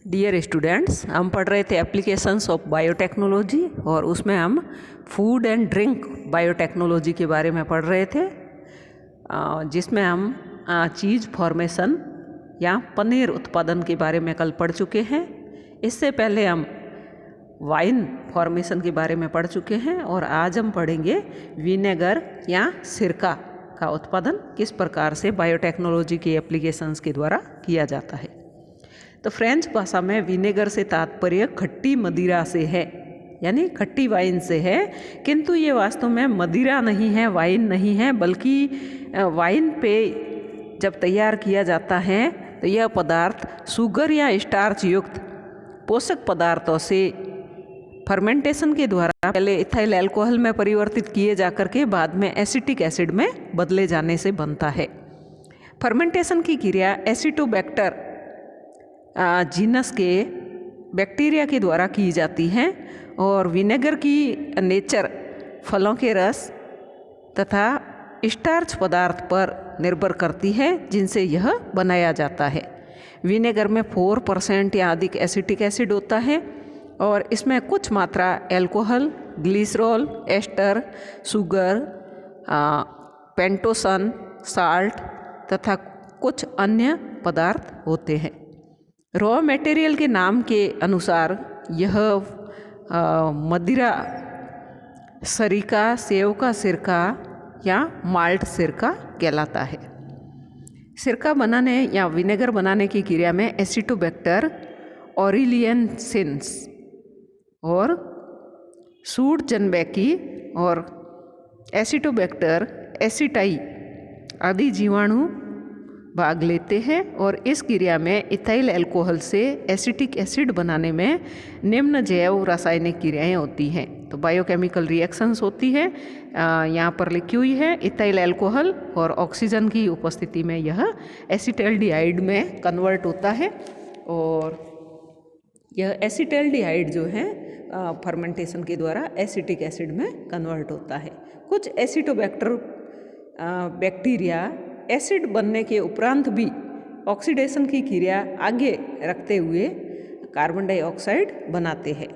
Dear students, हम पढ़ रहे थे एप्लीकेशंस ऑफ बायोटेक्नोलॉजी और उसमें हम फूड एंड ड्रिंक बायोटेक्नोलॉजी के बारे में पढ़ रहे थे, जिसमें हम चीज़ फॉर्मेशन या पनीर उत्पादन के बारे में कल पढ़ चुके हैं। इससे पहले हम वाइन फॉर्मेशन के बारे में पढ़ चुके हैं और आज हम पढ़ेंगे विनेगर या सिरका का उत्पादन किस प्रकार से बायोटेक्नोलॉजी की एप्लीकेशंस के द्वारा किया जाता है। तो फ्रेंच भाषा में विनेगर से तात्पर्य खट्टी मदिरा से है, यानी खट्टी वाइन से है, किंतु ये वास्तव में मदिरा नहीं है, वाइन नहीं है, बल्कि वाइन पे जब तैयार किया जाता है तो यह पदार्थ शुगर या स्टार्च युक्त पोषक पदार्थों से फर्मेंटेशन के द्वारा पहले इथाइल अल्कोहल में परिवर्तित किए जाकर के बाद में एसिटिक एसिड में बदले जाने से बनता है। फर्मेंटेशन की क्रिया एसिटोबैक्टर जीनस के बैक्टीरिया के द्वारा की जाती है और विनेगर की नेचर फलों के रस तथा स्टार्च पदार्थ पर निर्भर करती है जिनसे यह बनाया जाता है। विनेगर में 4% या अधिक एसिटिक एसिड होता है और इसमें कुछ मात्रा alcohol, glycerol, ester, sugar, pentosan, salt तथा कुछ अन्य पदार्थ होते हैं। रॉ मटेरियल के नाम के अनुसार यह मदिरा सरीका, सेव का सिरका या माल्ट सिरका कहलाता है। सिरका बनाने या विनेगर बनाने की क्रिया में एसिटोबैक्टर ऑरिलियनसिस और सूडजनबैकी और एसिटोबैक्टर एसिटाई आदि जीवाणु भाग लेते हैं और इस क्रिया में इथाइल अल्कोहल से एसिटिक एसिड बनाने में निम्न जैव रासायनिक क्रियाएं होती हैं। तो बायोकेमिकल रिएक्शंस होती है, यहाँ पर लिखी हुई है। इथाइल अल्कोहल और ऑक्सीजन की उपस्थिति में यह एसिटल्डिहाइड में कन्वर्ट होता है और यह एसिटल्डिहाइड जो है फर्मेंटेशन के द्वारा एसिटिक एसिड में कन्वर्ट होता है। कुछ एसिटोबैक्टर बैक्टीरिया एसिड बनने के उपरांत भी ऑक्सीडेशन की क्रिया आगे रखते हुए कार्बन डाइऑक्साइड बनाते हैं।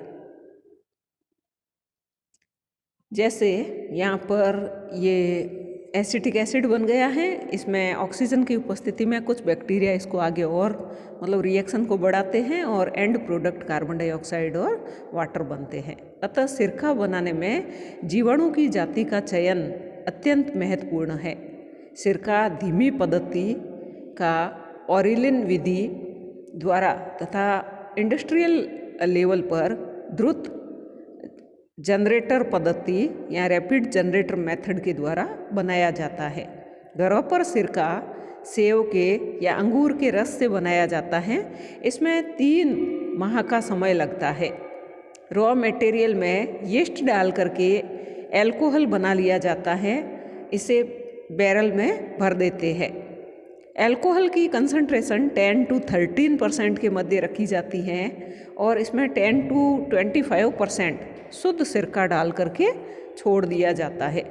जैसे यहाँ पर ये एसिटिक एसिड बन गया है, इसमें ऑक्सीजन की उपस्थिति में कुछ बैक्टीरिया इसको आगे और रिएक्शन को बढ़ाते हैं और एंड प्रोडक्ट कार्बन डाइऑक्साइड और वाटर बनते हैं। अतः सिरका बनाने में जीवाणु की जाति का चयन अत्यंत महत्वपूर्ण है। सिरका धीमी पद्धति का ऑरिलिन विधि द्वारा तथा इंडस्ट्रियल लेवल पर द्रुत जनरेटर पद्धति या रैपिड जनरेटर मेथड के द्वारा बनाया जाता है। घरों पर सिरका सेव के या अंगूर के रस से बनाया जाता है। इसमें 3 माह का समय लगता है। रॉ मटेरियल में यीस्ट डाल करके अल्कोहल बना लिया जाता है, इसे बैरल में भर देते हैं। अल्कोहल की कंसंट्रेशन 10 to 13% के मध्य रखी जाती है और इसमें 10 to 25% शुद्ध सिरका डाल करके छोड़ दिया जाता है।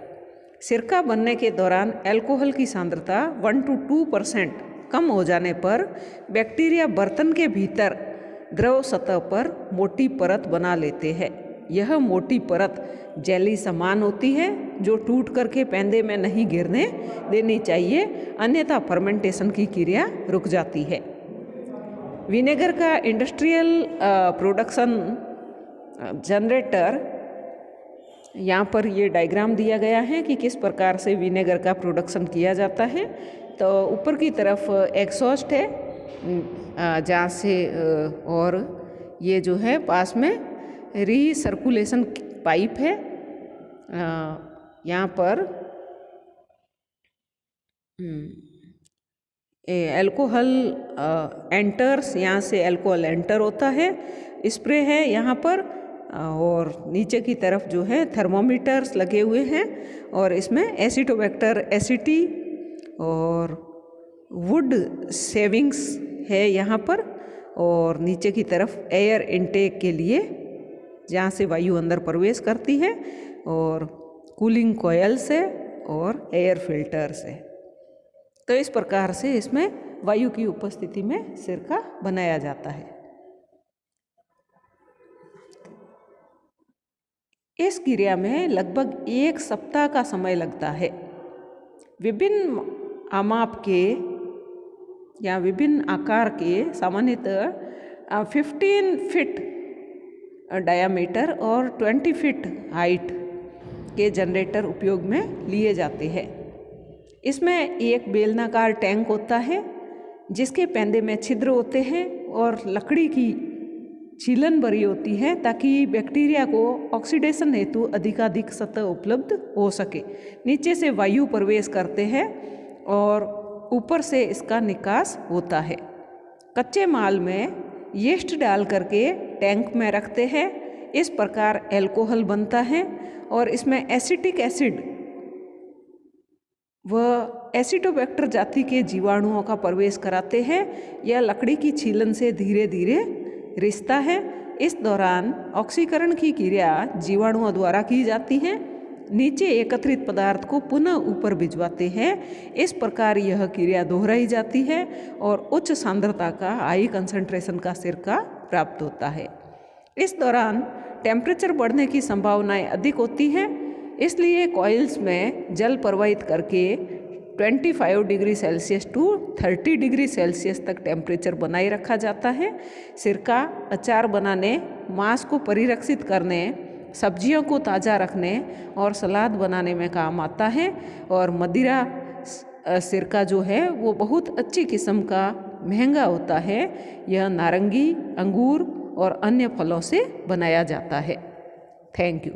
सिरका बनने के दौरान अल्कोहल की सांद्रता 1 to 2% कम हो जाने पर बैक्टीरिया बर्तन के भीतर द्रव सतह पर मोटी परत बना लेते हैं। यह मोटी परत जेली समान होती है जो टूट करके पैंदे में नहीं गिरने देनी चाहिए, अन्यथा फर्मेंटेशन की क्रिया रुक जाती है। विनेगर का इंडस्ट्रियल प्रोडक्शन जनरेटर, यहाँ पर ये डायग्राम दिया गया है कि किस प्रकार से विनेगर का प्रोडक्शन किया जाता है। तो ऊपर की तरफ एग्जॉस्ट है जहाँ से और ये जो है पास में रीसर्कुलेशन पाइप है। यहाँ पर अल्कोहल एंटर्स, यहाँ से अल्कोहल एंटर होता है। स्प्रे है यहाँ पर और नीचे की तरफ जो है थर्मोमीटर्स लगे हुए हैं और इसमें एसिटोबैक्टर एसिटी और वुड सेविंग्स है यहाँ पर और नीचे की तरफ एयर इनटेक के लिए जहाँ से वायु अंदर प्रवेश करती है और कूलिंग कॉयल्स है और एयर फिल्टर्स है। तो इस प्रकार से इसमें वायु की उपस्थिति में सिरका बनाया जाता है। इस क्रिया में लगभग 1 सप्ताह का समय लगता है। विभिन्न आमाप के या विभिन्न आकार के सामान्यतः 15 फीट डायामीटर और 20 फीट हाइट के जनरेटर उपयोग में लिए जाते हैं। इसमें एक बेलनाकार टैंक होता है जिसके पैंदे में छिद्र होते हैं और लकड़ी की छीलन भरी होती है ताकि बैक्टीरिया को ऑक्सीडेशन हेतु अधिकाधिक सतह उपलब्ध हो सके। नीचे से वायु प्रवेश करते हैं और ऊपर से इसका निकास होता है। कच्चे माल में यीस्ट डाल करके टैंक में रखते हैं। इस प्रकार एल्कोहल बनता है और इसमें एसिटिक एसिड व एसिडोबैक्टर जाति के जीवाणुओं का प्रवेश कराते हैं। यह लकड़ी की छीलन से धीरे धीरे रिश्ता है। इस दौरान ऑक्सीकरण की क्रिया जीवाणुओं द्वारा की जाती है। नीचे एकत्रित पदार्थ को पुनः ऊपर भिजवाते हैं। इस प्रकार यह क्रिया दोहराई जाती है और उच्च सांद्रता का हाई कंसंट्रेशन का सिरका प्राप्त होता है। इस दौरान टेम्परेचर बढ़ने की संभावनाएं अधिक होती हैं, इसलिए कॉइल्स में जल प्रवाहित करके 25 degree Celsius to 30 degree Celsius तक टेम्परेचर बनाए रखा जाता है। सिरका अचार बनाने, मांस को परिरक्षित करने, सब्जियों को ताज़ा रखने और सलाद बनाने में काम आता है। और मदिरा सिरका जो है वो बहुत अच्छी किस्म का महंगा होता है। यह नारंगी, अंगूर और अन्य फलों से बनाया जाता है। Thank you.